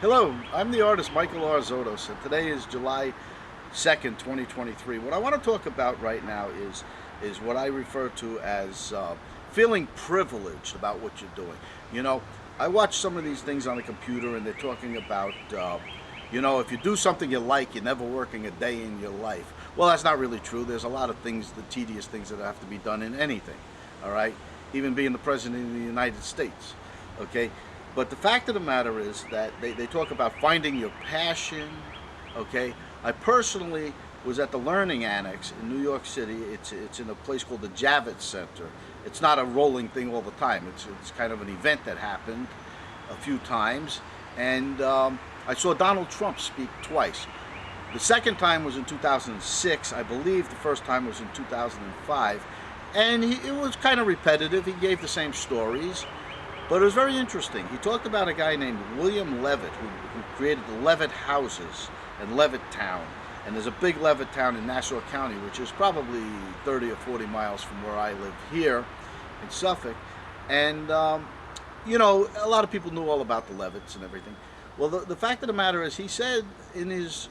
Hello, I'm the artist Michael R. Zotos, and today is July 2nd, 2023. What I want to talk about right now is what I refer to as feeling privileged about what you're doing. You know, I watch some of these things on the computer, and they're talking about, if you do something you like, you're never working a day in your life. Well, that's not really true. There's a lot of things, the tedious things that have to be done in anything, all right? Even being the President of the United States, okay? But the fact of the matter is that they talk about finding your passion, okay? I personally was at the Learning Annex in New York City. It's in a place called the Javits Center. It's not a rolling thing all the time. It's kind of an event that happened a few times. And I saw Donald Trump speak twice. The second time was in 2006. I believe the first time was in 2005. And it was kind of repetitive. He gave the same stories. But it was very interesting. He talked about a guy named William Levitt who created the Levitt houses in Levittown. And there's a big Levittown in Nassau County, which is probably 30 or 40 miles from where I live here in Suffolk. And, a lot of people knew all about the Levitts and everything. Well, the fact of the matter is, he said in his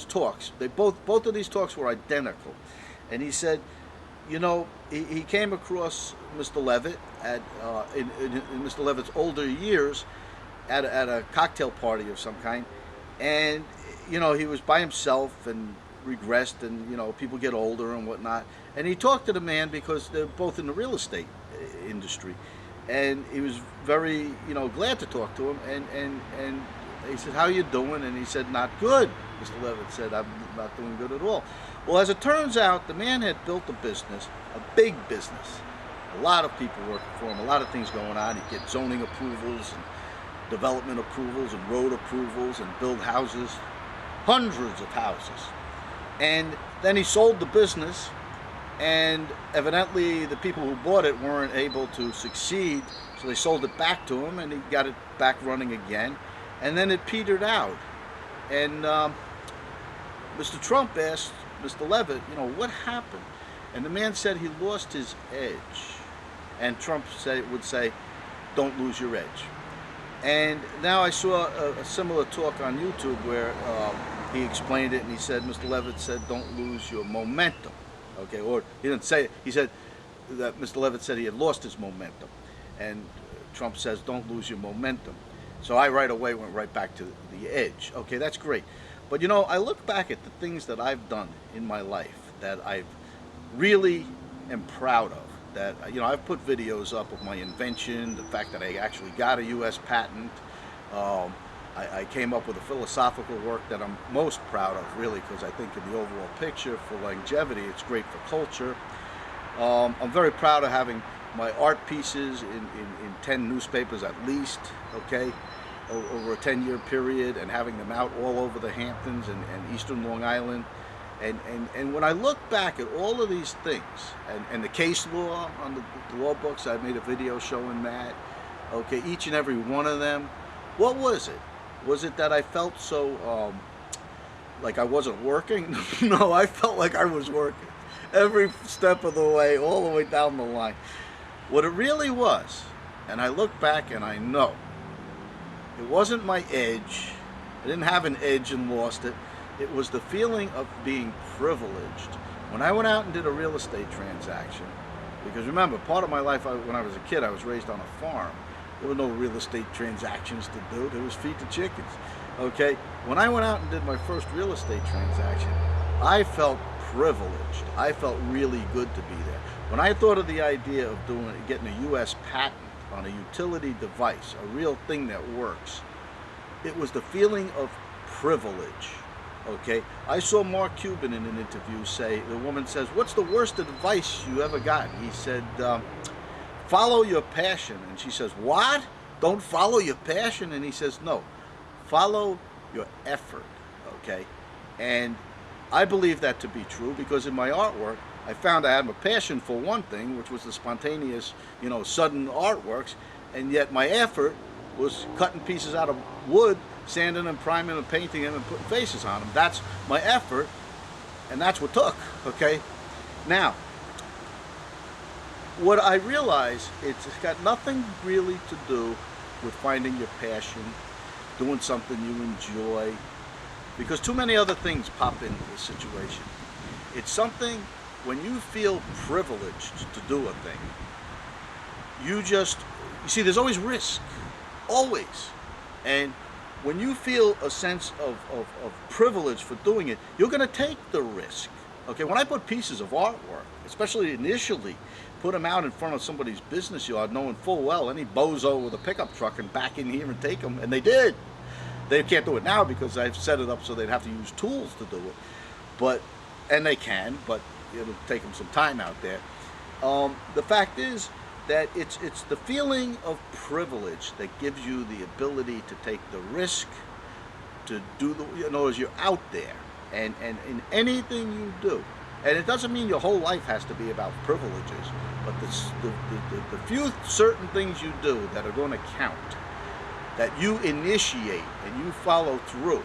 talks, both of these talks were identical. And he said, he came across Mr. Levitt in Mr. Levitt's older years at a cocktail party of some kind, and he was by himself and regressed, and people get older and whatnot. And he talked to the man because they're both in the real estate industry, and he was very glad to talk to him. And he said, "How you doing?" And he said, "Not good." Mr. Levitt said, "I'm not doing good at all." Well, as it turns out, the man had built a business, a big business. A lot of people working for him, a lot of things going on. He'd get zoning approvals and development approvals and road approvals and build houses, hundreds of houses. And then he sold the business, and evidently the people who bought it weren't able to succeed, so they sold it back to him, and he got it back running again. And then it petered out. And Mr. Trump asked Mr. Levitt, what happened? And the man said he lost his edge. And Trump would say, "Don't lose your edge." And now I saw a similar talk on YouTube where he explained it, and he said, Mr. Levitt said, "Don't lose your momentum." Okay, or he didn't say it. He said that Mr. Levitt said he had lost his momentum. And Trump says, "Don't lose your momentum." So I right away went right back to the edge. Okay, that's great. But I look back at the things that I've done in my life that I really am proud of. That I've put videos up of my invention, the fact that I actually got a U.S. patent. I came up with a philosophical work that I'm most proud of, really, because I think in the overall picture for longevity, it's great for culture. I'm very proud of having my art pieces in 10 newspapers at least, okay, over a 10-year period, and having them out all over the Hamptons and eastern Long Island. And when I look back at all of these things, and the case law on the law books, I made a video showing that, okay, each and every one of them, what was it? Was it that I felt so like I wasn't working? No, I felt like I was working every step of the way, all the way down the line. What it really was, and I look back and I know, it wasn't my edge. I didn't have an edge and lost it. It was the feeling of being privileged. When I went out and did a real estate transaction, because remember, part of my life when I was a kid, I was raised on a farm. There were no real estate transactions to do. There was feed the chickens. Okay? When I went out and did my first real estate transaction, I felt privileged. I felt really good to be there. When I thought of the idea of getting a U.S. patent on a utility device, a real thing that works, it was the feeling of privilege. Okay, I saw Mark Cuban in an interview say, the woman says, "What's the worst advice you ever got?" He said, "Follow your passion." And she says, "What? Don't follow your passion?" And he says, "No, follow your effort." Okay, and I believe that to be true because in my artwork, I found I had a passion for one thing, which was the spontaneous, sudden artworks, and yet my effort was cutting pieces out of wood, sanding and priming and painting them and putting faces on them. That's my effort, and that's what took, okay? Now, what I realize, it's got nothing really to do with finding your passion. doing something you enjoy, because too many other things pop into the situation. It's something when you feel privileged to do a thing, you see, there's always risk, always. And when you feel a sense of privilege for doing it, you're going to take the risk. Okay, when I put pieces of artwork, especially initially, put them out in front of somebody's business yard, knowing full well any bozo with a pickup truck can back in here and take them, and they did. They can't do it now because I've set it up so they'd have to use tools to do it. And they can, but it'll take them some time out there. The fact is that it's the feeling of privilege that gives you the ability to take the risk, to do as you're out there, and in anything you do. And it doesn't mean your whole life has to be about privileges, but the few certain things you do that are going to count, that you initiate and you follow through,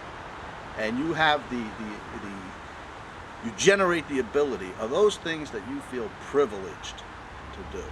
and you have you generate the ability, are those things that you feel privileged to do.